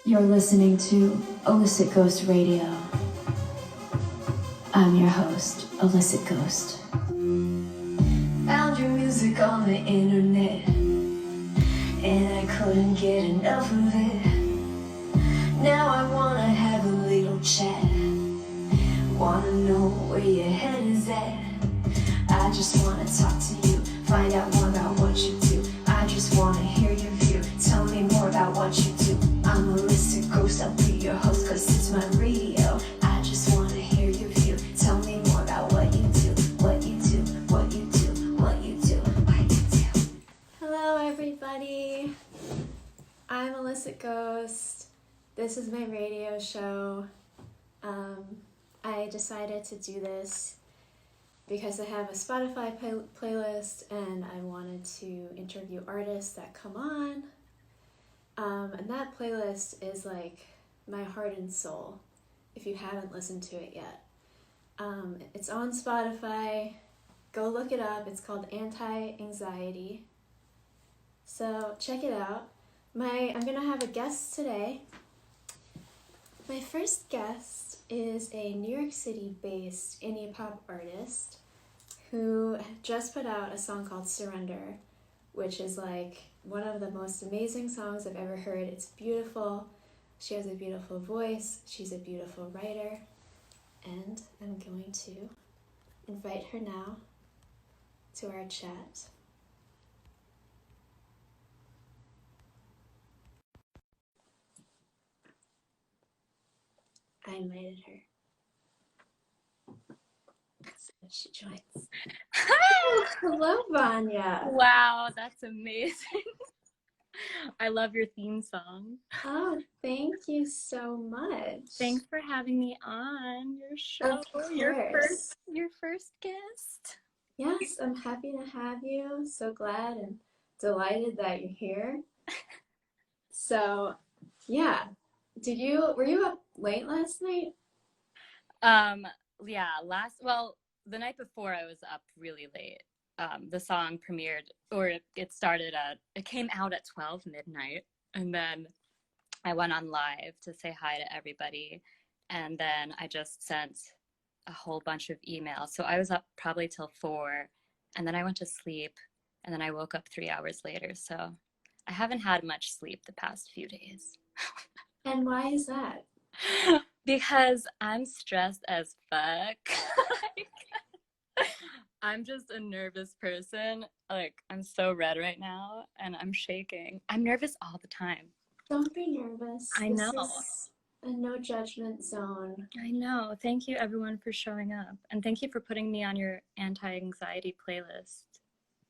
You're listening to Illicit Ghost Radio. I'm your host, Illicit Ghost. Found your music on the internet, and I couldn't get enough of it. Now I wanna have a little chat, wanna know where your head is at. I just wanna talk to you, find out more about what you do. I just wanna hear your view, tell me more about what you do. I'm Illicit Ghost, I'll be your host cause it's my radio. I just wanna hear your view, tell me more about what you do, what you do, what you do, what you do, what you do. Hello everybody, I'm Illicit Ghost. This is my radio show. I decided to do this because I have a Spotify playlist and I wanted to interview artists that come on. And that playlist is like my heart and soul, if you haven't listened to it yet. It's on Spotify. Go look it up. It's called Anti-Anxiety. So check it out. I'm going to have a guest today. My first guest is a New York City-based indie pop artist who just put out a song called Surrender, which is like one of the most amazing songs I've ever heard. It's beautiful. She has a beautiful voice. She's a beautiful writer. And I'm going to invite her now to our chat. I invited her. So she joins. Hi! Hello, Vania. Wow, that's amazing. I love your theme song. Oh, thank you so much. Thanks for having me on your show. Of course. Your first guest. Yes, I'm happy to have you. So glad and delighted that you're here. So, yeah. Were you up late last night? Yeah, the night before I was up really late. The song premiered, or it came out at 12 midnight, and then I went on live to say hi to everybody, and then I just sent a whole bunch of emails. So I was up probably till 4, and then I went to sleep, and then I woke up 3 hours later. So I haven't had much sleep the past few days. And why is that? Because I'm stressed as fuck. I'm just a nervous person. Like, I'm so red right now, and I'm shaking. I'm nervous all the time. Don't be nervous. I know. This is a no judgment zone. I know. Thank you, everyone, for showing up. And thank you for putting me on your anti-anxiety playlist.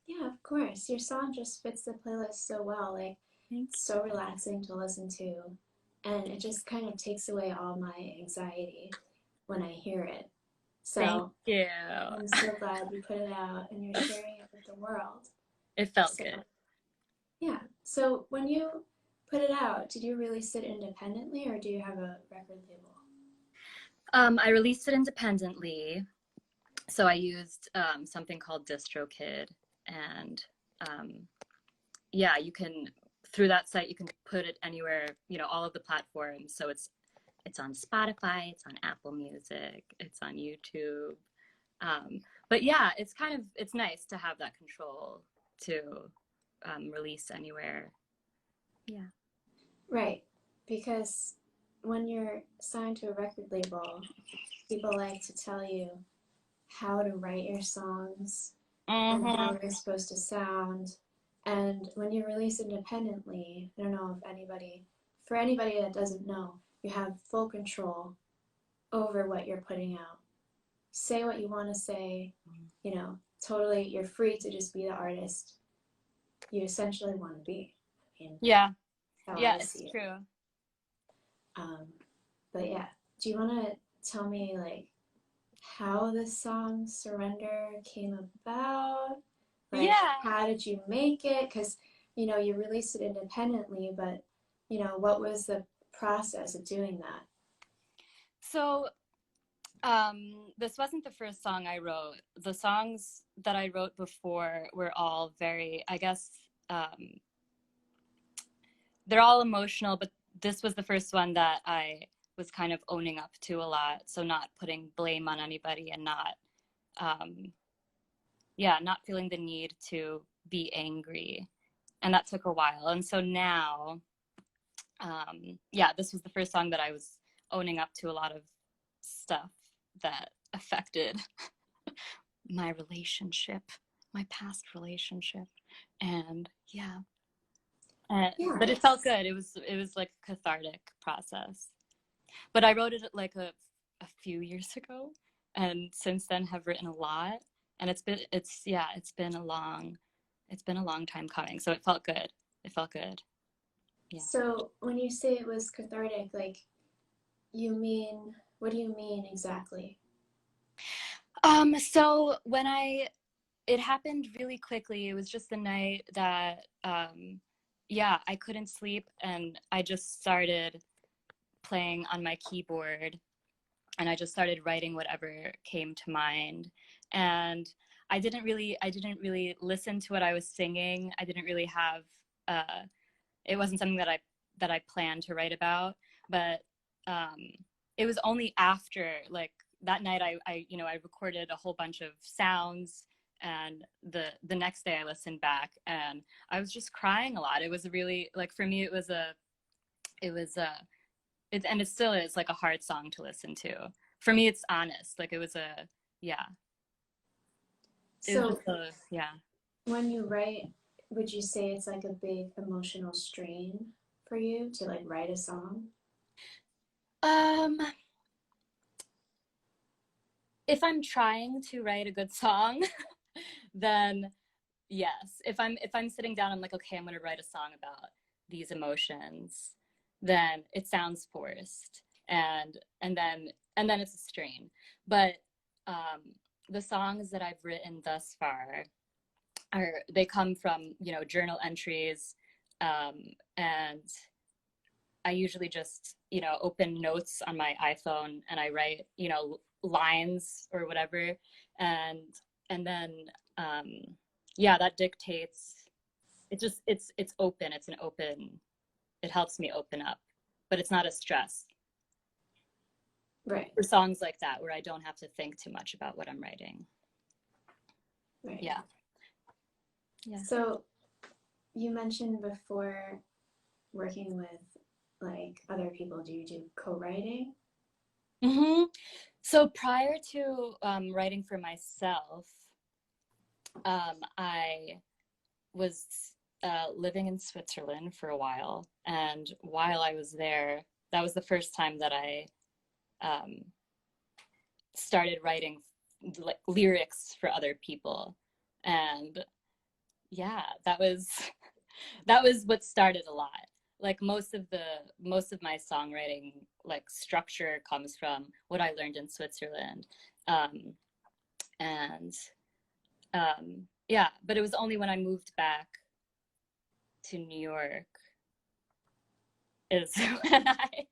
Yeah, of course. Your song just fits the playlist so well. Like, it's so relaxing to listen to. And it just kind of takes away all my anxiety when I hear it. So thank you. I'm so glad you put it out and you're sharing it with the world. It felt good. Yeah. So when you put it out, did you release it independently or do you have a record label? I released it independently. So I used something called DistroKid, and yeah, you can, through that site, you can put it anywhere, all of the platforms. So it's on Spotify, it's on Apple Music, it's on YouTube. But yeah, it's nice to have that control to release anywhere. Yeah. Right. Because when you're signed to a record label, people like to tell you how to write your songs and how they're supposed to sound. And when you release independently, I don't know if for anybody that doesn't know, you have full control over what you're putting out. Say what you want to say, totally, you're free to just be the artist you essentially want to be. Yeah, it's true. But yeah, do you want to tell me like how the song Surrender came about? Like, how did you make it? Because, you released it independently, but, what was the process of doing that? So, this wasn't the first song I wrote. The songs that I wrote before were all very, I guess, they're all emotional, but this was the first one that I was kind of owning up to a lot. So not putting blame on anybody and not, not feeling the need to be angry. And that took a while. And so now, this was the first song that I was owning up to a lot of stuff that affected my relationship, my past relationship. And but it felt good. It was like a cathartic process. But I wrote it like a few years ago, and since then have written a lot. And it's been a long time coming. So it felt good. It felt good. Yeah. So when you say it was cathartic, like, what do you mean exactly? So when it happened really quickly. It was just the night that, I couldn't sleep, and I just started playing on my keyboard, and I just started writing whatever came to mind. And I didn't really listen to what I was singing. I didn't really have, it wasn't something that I planned to write about, but it was only after, like, that night I recorded a whole bunch of sounds, and the next day I listened back and I was just crying a lot. It was really, like, for me, and it still is, like, a hard song to listen to. For me, it's honest. Like, it was So yeah. when you write, would you say it's like a big emotional strain for you to, like, write a song? If I'm trying to write a good song, then yes. If I'm sitting down, I'm like, okay, I'm going to write a song about these emotions, then it sounds forced, and then it's a strain. But the songs that I've written thus far they come from, journal entries, and I usually just, open notes on my iPhone and I write, lines or whatever, and then that dictates. It's open. It helps me open up, but it's not a stress. Right. For songs like that, where I don't have to think too much about what I'm writing. Right. Yeah. So you mentioned before working with, like, other people. Do you do co-writing? Mm-hmm. So prior to writing for myself, I was living in Switzerland for a while, and while I was there, that was the first time that I started writing, like, lyrics for other people. And that was what started a lot. Like, most of my songwriting, like, structure comes from what I learned in Switzerland. But it was only when I moved back to New York is when I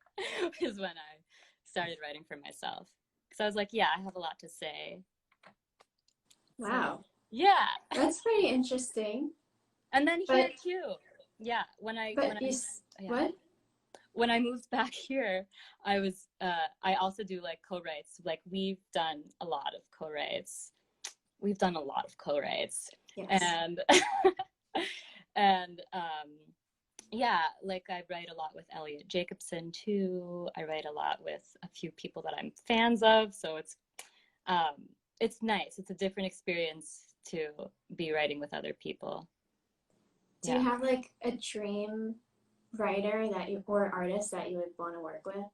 started writing for myself, because I was like, I have a lot to say. Wow. So, yeah. That's pretty interesting. And then here too. Yeah. When I moved back here, I also do, like, co-writes. Like, we've done a lot of co-writes. Yes. And like, I write a lot with Elliot Jacobson too. I write a lot with a few people that I'm fans of. So it's nice. It's a different experience to be writing with other people. Do you have, like, a dream writer or artist that you would want to work with?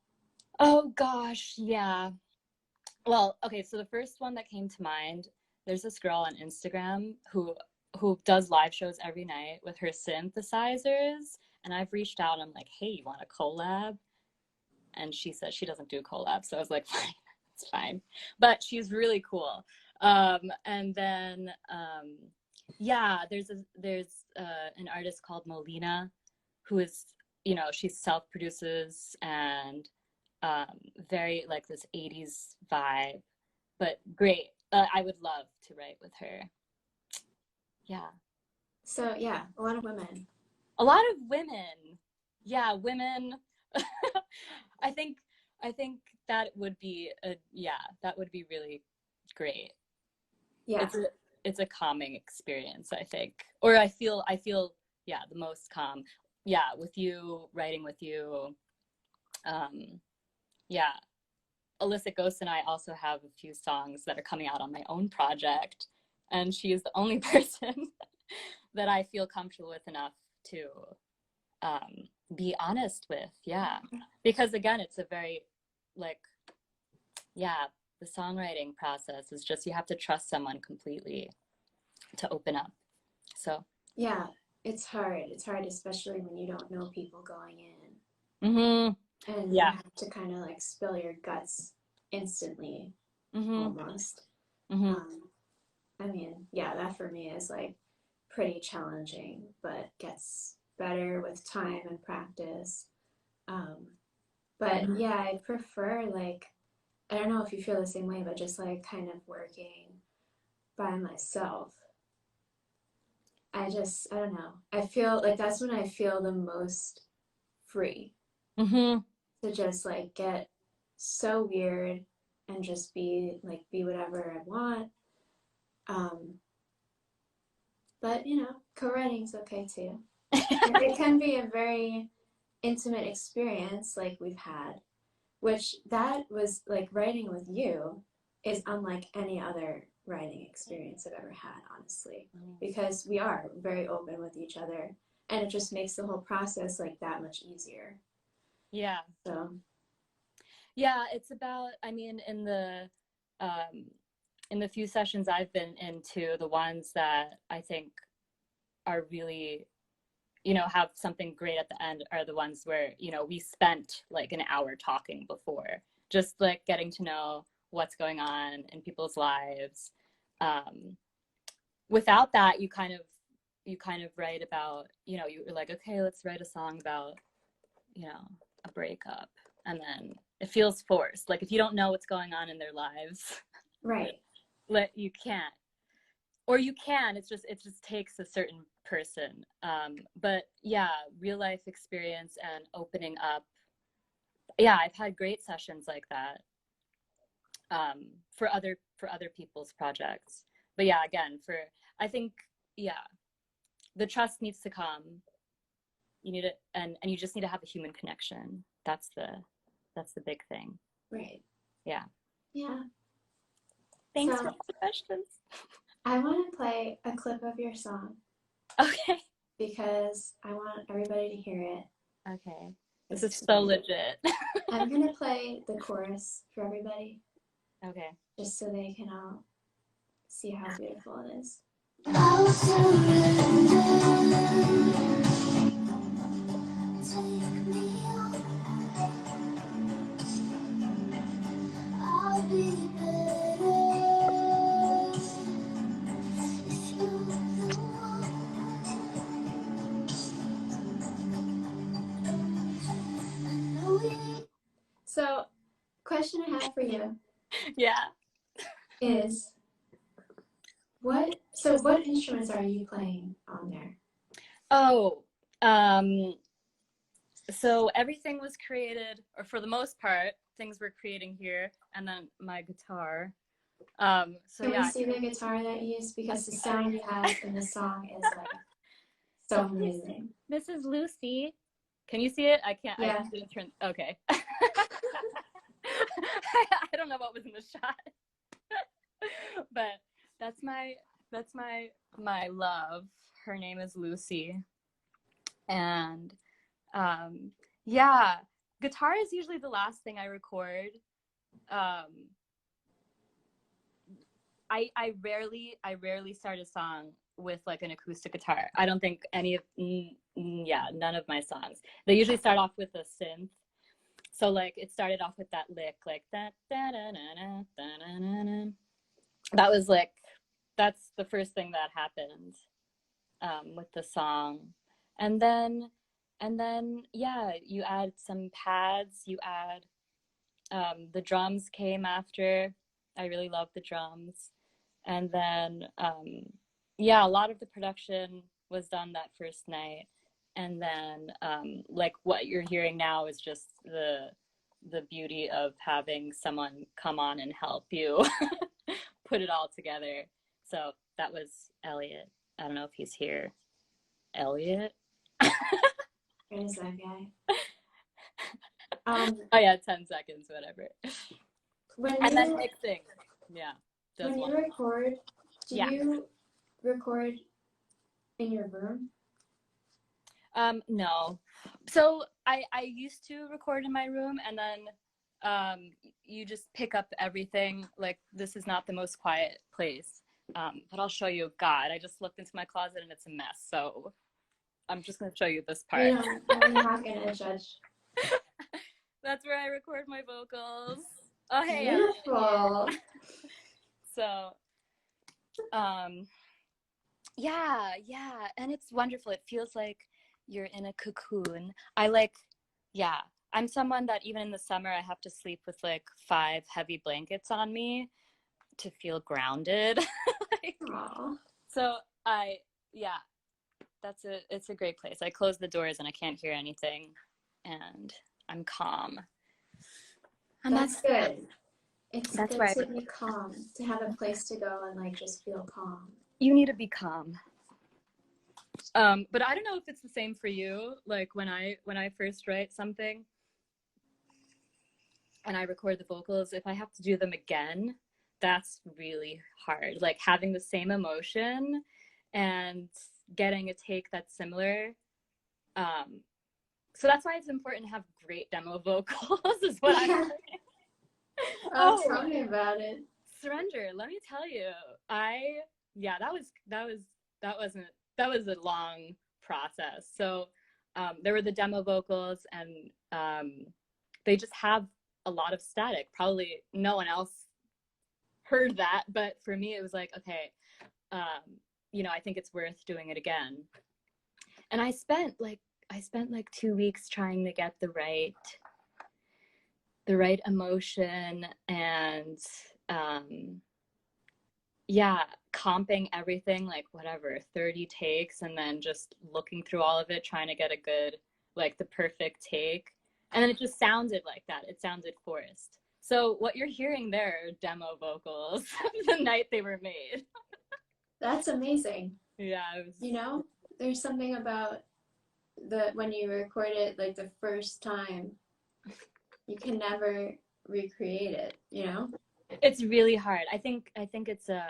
Oh gosh, yeah. Well, okay, so the first one that came to mind, there's this girl on Instagram who does live shows every night with her synthesizers, and I've reached out and I'm like, hey, you want a collab? And she said she doesn't do collabs, so I was like, fine, it's fine. But she's really cool. And then there's an artist called Molina, who is, she self-produces, and very, like, this 80s vibe, but great. I would love to write with her. Yeah. So, yeah, a lot of women. A lot of women. Yeah, women, I think I think that would be that would be really great. Yeah. It's a calming experience, I think. Or I feel yeah, the most calm. Yeah, with you, writing with you. Yeah. Illicit Ghost and I also have a few songs that are coming out on my own project, and she is the only person that I feel comfortable with enough to be honest with. Yeah, because again, it's a very like yeah, the songwriting process is just you have to trust someone completely to open up. So Yeah, it's hard. It's hard, especially when you don't know people going in. mm-hmm. And you Yeah. have to kind of like spill your guts instantly, Mm-hmm. almost. Mm-hmm. I mean, yeah, that for me is like pretty challenging, but gets better with time and practice. But yeah, I prefer like, I don't know if you feel the same way, but just like kind of working by myself. I don't know. I feel like that's when I feel the most free Mm-hmm. to just like get so weird and just be whatever I want. Um, but you know, co-writing's okay too. It can be a very intimate experience like we've had, which that was like writing with you is unlike any other writing experience I've ever had, honestly, because we are very open with each other and it just makes the whole process like that much easier. Yeah. So Yeah, it's about, I mean, um, in the few sessions I've been into, the ones that I think are really, have something great at the end are the ones where, we spent like an hour talking before, just like getting to know what's going on in people's lives. Without that, you kind of write about, you're like, okay, let's write a song about, a breakup. And then it feels forced. Like if you don't know what's going on in their lives, right. you can't. Or you can, it just takes a certain person. But yeah, real life experience and opening up. Yeah, I've had great sessions like that for other people's projects. But yeah, again, I think yeah, the trust needs to come. You need it, and you just need to have a human connection. That's the big thing. Right. Yeah. Yeah. Thanks So for all the questions. I want to play a clip of your song Okay. because I want everybody to hear it. Okay. This is so legit. I'm going to play the chorus for everybody Okay. just so they can all see how beautiful it is. I'll surrender. Take me on. I'll be better if you're the one. I know you. So, question I have for you Yeah. is what instruments are you playing on there? Oh, so everything was created, or for the most part, things were creating here, and then my guitar. So Can yeah. we see the guitar that you use? Because the sound you have in the song is like so amazing. This is Lucy. Can you see it? I can't. Yeah. I didn't turn. Okay. I don't know what was in the shot, but that's my love. Her name is Lucy, and yeah, guitar is usually the last thing I record. I rarely start a song with like an acoustic guitar. I don't think none of my songs. They usually start off with a synth. So like it started off with that lick, like that. That was like, that's the first thing that happened with the song, and then yeah, you add some pads. You add the drums came after. I really love the drums. And then yeah, a lot of the production was done that first night. And then like what you're hearing now is just the beauty of having someone come on and help you put it all together. So that was Elliot. I don't know if he's here. Elliot? There's that guy. Oh yeah, 10 seconds, whatever. When And then you mixing. Yeah. when you record, do Yeah. you record in your room? No. So I used to record in my room, and then you just pick up everything. Like, this is not the most quiet place. But I'll show you. God, I just looked into my closet and it's a mess. So I'm just gonna show you this part. I'm not gonna judge. That's where I record my vocals. Oh hey. Beautiful. So yeah, and it's wonderful. It feels like you're in a cocoon. I'm someone that even in the summer I have to sleep with like 5 heavy blankets on me to feel grounded. So it's a great place. I close the doors and I can't hear anything, and I'm calm. And that's good. It's that's good why to be calm, to have a place to go and like just feel calm. You need to be calm. But I don't know if it's the same for you. Like when I first write something and I record the vocals, if I have to do them again, that's really hard. Like having the same emotion and getting a take that's similar. So that's why it's important to have great demo vocals is what I'm saying. Tell me about it. Surrender, let me tell you. That was a long process. So there were the demo vocals, and they just have a lot of static. Probably no one else heard that, but for me it was like, okay, I think it's worth doing it again. And I spent like 2 weeks trying to get the right emotion, and comping everything, like whatever, 30 takes, and then just looking through all of it, trying to get a good, like the perfect take. And then it just sounded like that. It sounded forced. So what you're hearing there are demo vocals the night they were made. That's amazing. Yeah. There's something about when you record it like the first time, you can never recreate it, It's really hard. I think it's a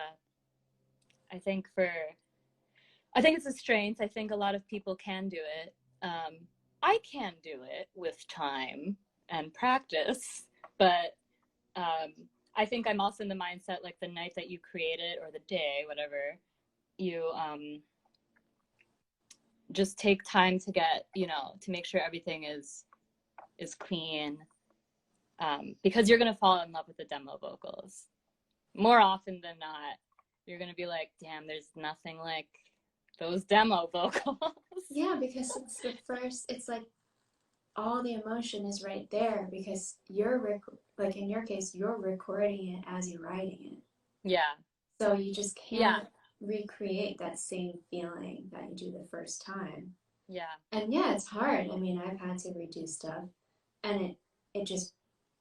strength. I think a lot of people can do it. I can do it with time and practice, but I think I'm also in the mindset, like the night that you create it, or the day, whatever, you just take time to get, to make sure everything is clean, because you're going to fall in love with the demo vocals. More often than not, you're going to be like, damn, there's nothing like those demo vocals. Yeah, because it's like all the emotion is right there, because like in your case, you're recording it as you're writing it. Yeah. So you just can't recreate that same feeling that you do the first time. Yeah. And yeah, it's hard. I mean, I've had to redo stuff, and it just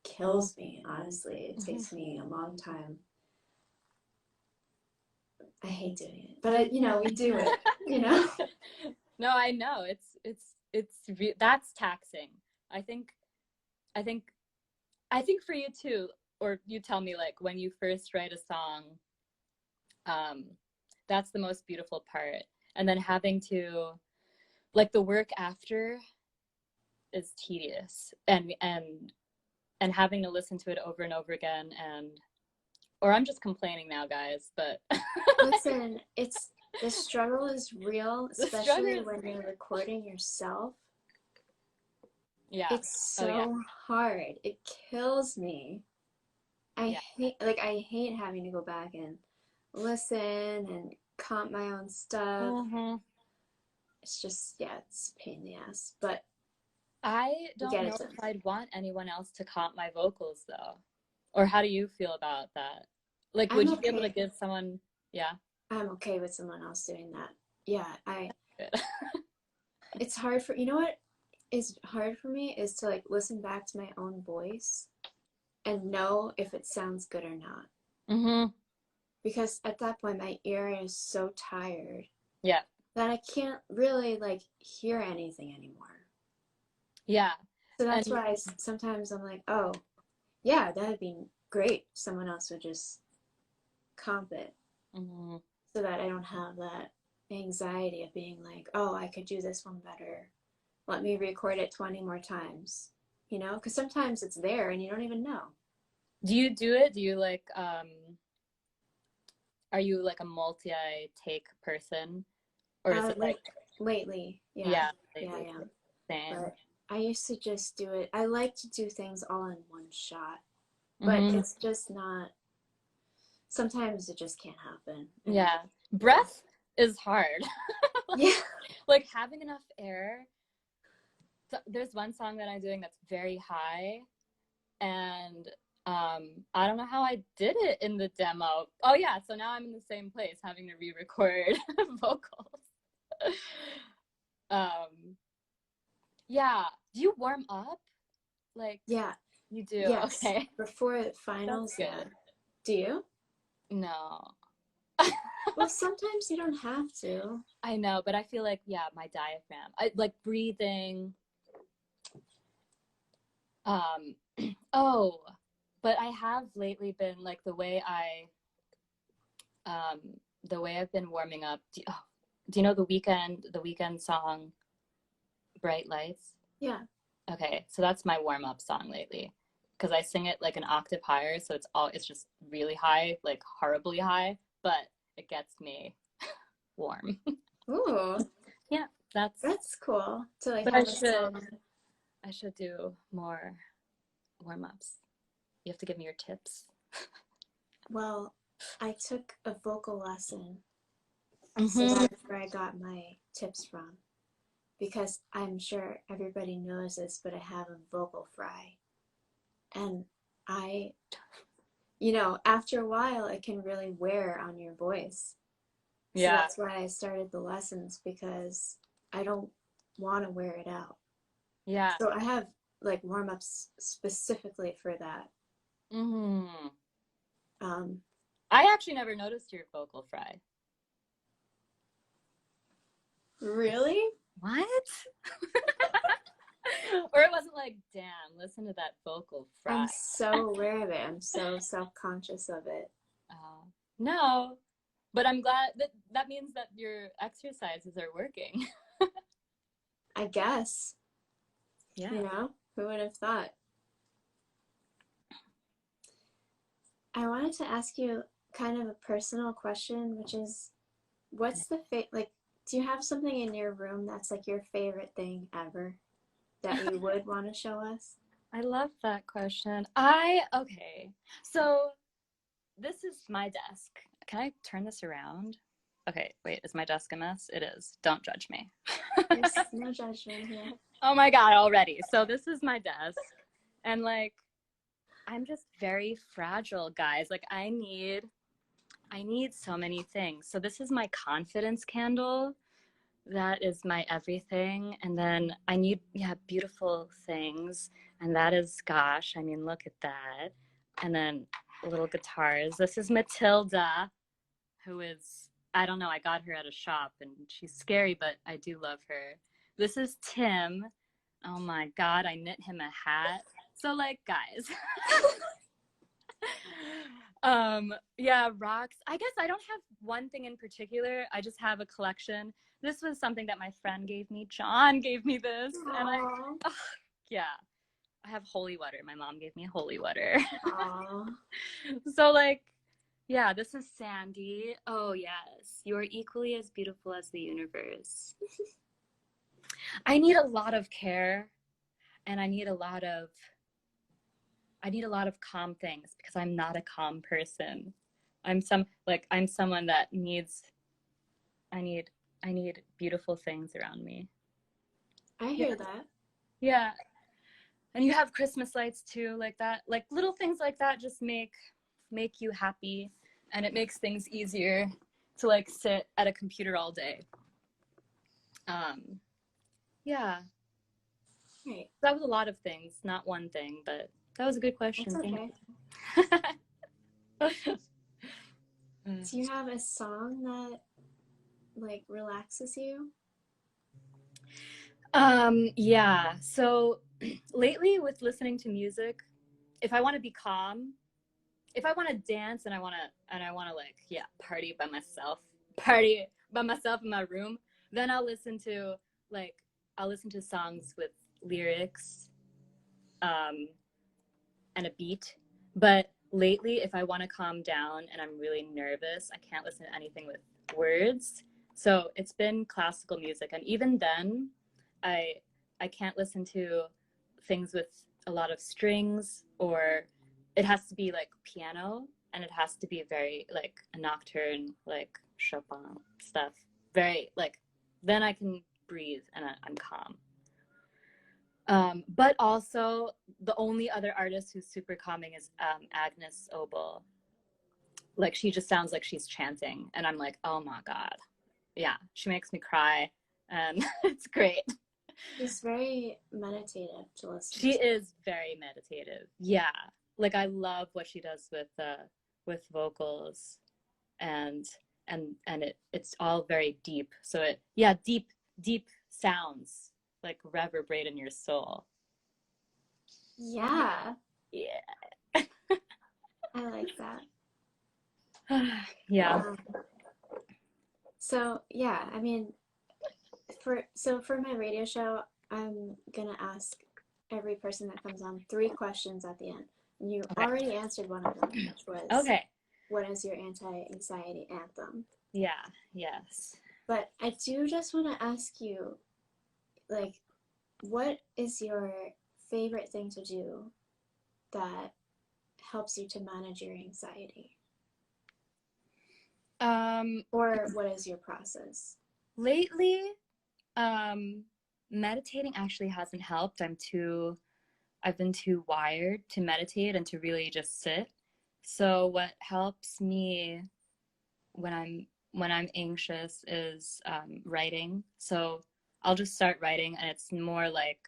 kills me, honestly. It takes me a long time. I hate doing it, but we do it, No, I know. That's taxing. I think for you too, or you tell me, like when you first write a song, that's the most beautiful part. And then having to, like, the work after is tedious, and having to listen to it over and over again, or I'm just complaining now, guys, but listen, the struggle is real, especially when you're recording yourself. Yeah. It's so hard. It kills me. I hate having to go back and listen and comp my own stuff. Mm-hmm. It's just, it's a pain in the ass. But I don't know if I'd want anyone else to comp my vocals, though. Or how do you feel about that? Like, would you be able to give someone? Yeah. I'm okay with someone else doing that. Yeah, Good. It's hard for, you know what is hard for me is to like listen back to my own voice and know if it sounds good or not. Mm-hmm. Because at that point, my ear is so tired Yeah. that I can't really like hear anything anymore. Yeah. So And that's why sometimes I'm like, oh, yeah, that'd be great. Someone else would just comp it mhm. so that I don't have that anxiety of being like, oh, I could do this one better. Let me record it 20 more times, you know? Because sometimes it's there and you don't even know. Do you do it? Do you like are you like a multi-take person? Or is it like Lately, yeah, yeah, yeah, I lately am. same. But I used to just do it. I like to do things all in one shot, but Mm-hmm. it's just not. Sometimes it just can't happen. And Yeah. yeah, Breath is hard. like, yeah, like having enough air. So there's one song that I'm doing that's very high, and I don't know how I did it in the demo. Oh yeah, so now I'm in the same place having to re-record vocals. um yeah, do you warm up? Like yeah, you do? yes. Okay. Before That's finals, yeah. good. Do you? No. Well, sometimes you don't have to. I know, but I feel like yeah, my diaphragm. I like breathing. Um oh, but I have lately been like um the way I've been warming up. Do you know the weekend song Bright Lights? Yeah. Okay, so that's my warm up song lately because I sing it like an octave higher, so it's just really high, like horribly high, but it gets me warm. Ooh, Yeah, that's cool to like but I have a should song. I should do more warm ups. You have to give me your tips. Well, I took a vocal lesson, so Mm-hmm. that's where I got my tips from. Because I'm sure everybody knows this, but I have a vocal fry. And I, after a while, it can really wear on your voice. So Yeah, that's why I started the lessons because I don't want to wear it out. yeah. So I have like warm ups specifically for that. Mm-hmm. Um, I actually never noticed your vocal fry. really? What? Or it wasn't like, damn, listen to that vocal fry. I'm so aware of it. I'm so self conscious of it. No, but I'm glad that means that your exercises are working. I guess, Yeah. who would have thought? I wanted to ask you kind of a personal question, which is what's like, do you have something in your room that's like your favorite thing ever that you would want to show us? I love that question. Okay. So this is my desk. Can I turn this around? Okay, wait, is my desk a mess? It is. Don't judge me. There's no judgment here. Oh my God, already. So this is my desk. And like, I'm just very fragile, guys. Like I need so many things. So this is my confidence candle. That is my everything. And then I need, yeah, beautiful things. And that is, gosh, I mean, look at that. And then little guitars. This is Matilda, who is, I don't know, I got her at a shop and she's scary, but I do love her. This is Tim. Oh my God, I knit him a hat. So, like, guys. Yeah, rocks. I guess I don't have one thing in particular. I just have a collection. This was something that my friend gave me. John gave me this. And Aww. yeah, I have holy water. My mom gave me holy water. Aww. So, like, yeah, this is Sandy. Oh, yes. You are equally as beautiful as the universe. I need a lot of care and I need a lot of calm things because I'm not a calm person. I'm someone that needs I need beautiful things around me. I Yeah. hear that. Yeah. And you have Christmas lights too, like that. Like little things like that just make you happy, and it makes things easier to like sit at a computer all day. Um Yeah, Right. that was a lot of things, not one thing, but that was a good question. That's Thank okay. you. Do you have a song that like relaxes you? Yeah. So lately with listening to music, if I want to be calm, if I want to dance and I want to like, yeah, party by myself in my room, then like I'll listen to songs with lyrics um and a beat. But lately if I want to calm down and I'm really nervous, I can't listen to anything with words. So it's been classical music, and even then I I can't listen to things with a lot of strings, or it has to be like piano, and it has to be very like a nocturne, like Chopin stuff. Very like, then I can breathe and I'm calm. But also the only other artist who's super calming is Agnes Obel. Like she just sounds like she's chanting, and I'm like, oh my god, yeah, she makes me cry, and it's great. She's very meditative to listen She to. is very meditative. Yeah. Like I love what she does with vocals, and it's all very deep. So it, yeah, deep sounds like reverberate in your soul. Yeah, Yeah. I like that. Yeah. So yeah, I mean, for my radio show, I'm gonna ask every person that comes on 3 questions at the end. And you Okay. already answered one of them, which was, Okay. what is your anti-anxiety anthem? Yeah. Yes. But I do just want to ask you, like, what is your favorite thing to do that helps you to manage your anxiety? Or what is your process? Lately, meditating actually hasn't helped. I've been too wired to meditate and to really just sit. So what helps me when I'm anxious is writing. So I'll just start writing, and it's more like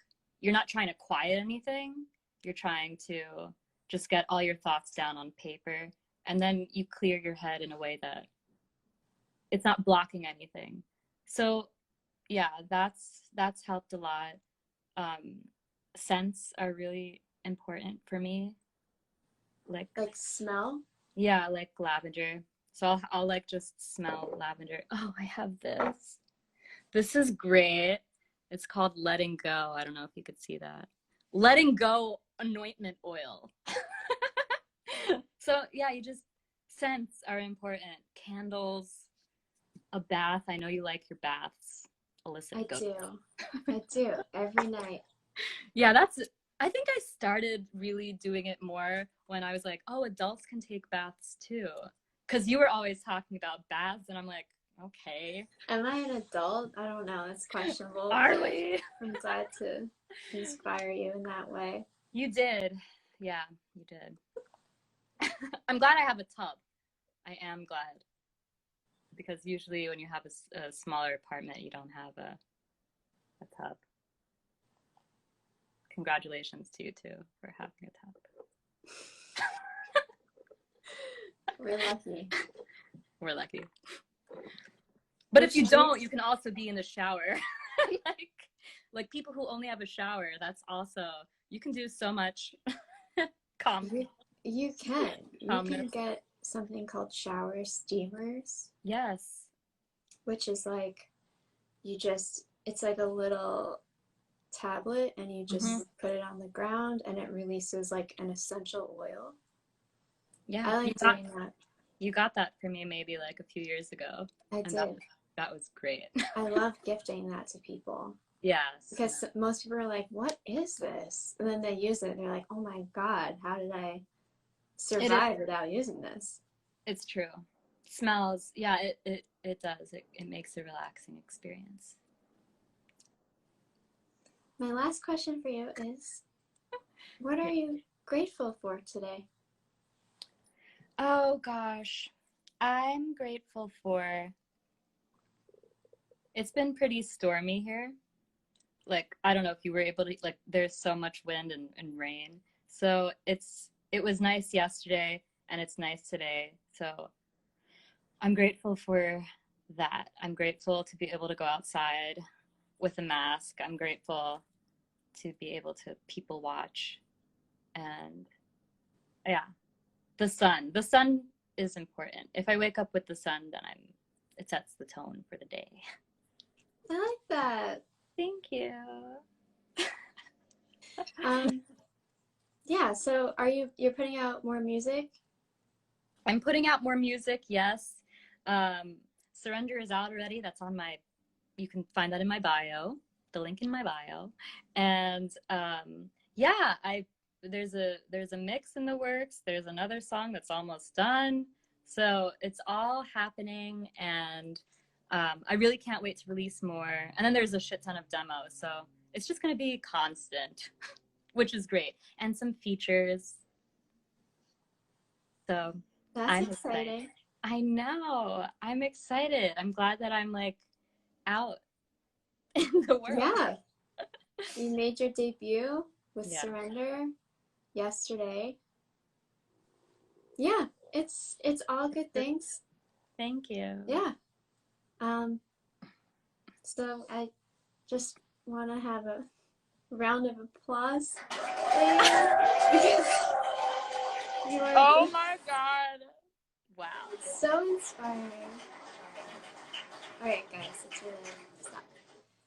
you're not trying to quiet anything. You're trying to just get all your thoughts down on paper, and then you clear your head in a way that it's not blocking anything. So yeah, that's helped a lot. Um, Scents are really important for me. Like, Like smell? yeah, like lavender. So I'll like just smell lavender. Oh, I have this. This is great. It's called Letting Go. I don't know if you could see that. Letting Go anointment oil. So yeah, you just, scents are important. Candles, a bath. I know you like your baths. I Illicit go. do. I do. Every night. Yeah, I think I started really doing it more when I was like, oh, adults can take baths too. Because you were always talking about baths, and I'm like, okay. Am I an adult? I don't know. It's questionable. Are But we? I'm glad to inspire you in that way. You did. Yeah, you did. I'm glad I have a tub. I am glad. Because usually when you have a smaller apartment, you don't have a tub. Congratulations to you too for having a tub. We're lucky. We're lucky. But if you Which don't, means you can also be in the shower. like people who only have a shower, that's also, you can do so much calmness. you can. You can get something called shower steamers. Yes. Which is like, it's like a little tablet, and you just put it on the ground, and it releases like an essential oil. Yeah. I like doing that. You got that for me maybe like a few years ago. I did. That was great. I love gifting that to people. Yes. Because most people are like, what is this? And then they use it and they're like, oh my God, how did I survive without using this? It's true. Smells. Yeah, it does. It makes a relaxing experience. My last question for you is, what are you grateful for today? Oh gosh. I'm grateful for, it's been pretty stormy here like, I don't know if you were able to, like, there's so much wind and rain. So it was nice yesterday and it's nice today. So I'm grateful for that. I'm grateful to be able to go outside with a mask. I'm grateful to be able to people watch. And yeah, the sun. The sun is important. If I wake up with the sun, then it sets the tone for the day. I like that. Thank you. Yeah, so you're putting out more music? I'm putting out more music, yes. Surrender is out already. That's on you can find that in my bio, the link in my bio. And yeah, there's a mix in the works. There's another song that's almost done. So it's all happening, and I really can't wait to release more. And then there's a shit ton of demos. So it's just going to be constant, which is great. And some features. So That's I'm exciting. excited. I know. I'm excited. I'm glad that I'm like out in the world. Yeah. You made your debut with Yeah. Surrender yesterday. Yeah, it's all good things. Thank you. Yeah. So I just want to have a round of applause for you because you are Oh my God. Wow. so inspiring. All right, guys, it's really stop.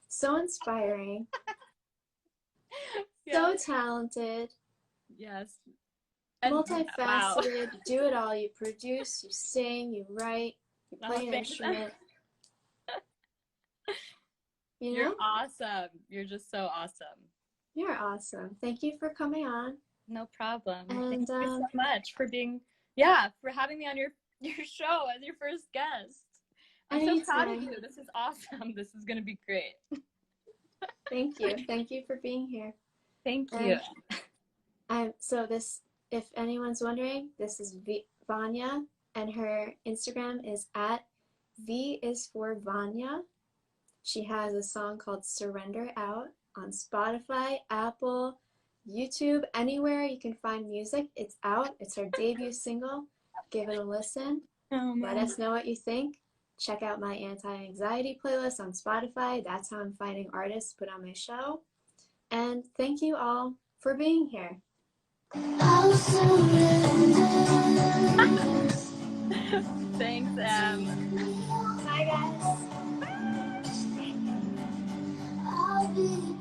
So inspiring. Yes. So talented. Yes. Multifaceted. Wow. You do it all. You produce, you sing, you write, you play an instrument. You know? You're awesome. You're just so awesome. You're awesome. Thank you for coming on. No problem. And Thank you so much for for having me on your show as your first guest. I'm so proud of you. This is awesome. This is going to be great. Thank you. Thank you for being here. Thank you. So if anyone's wondering, this is Vania, and her Instagram is @V is for Vania. She has a song called Surrender out on Spotify, Apple, YouTube, anywhere you can find music. It's out. It's her debut single. Give it a listen. Let us know what you think. Check out my anti-anxiety playlist on Spotify. That's how I'm finding artists to put on my show. And thank you all for being here. Thanks, Em. Bye, guys. I'll be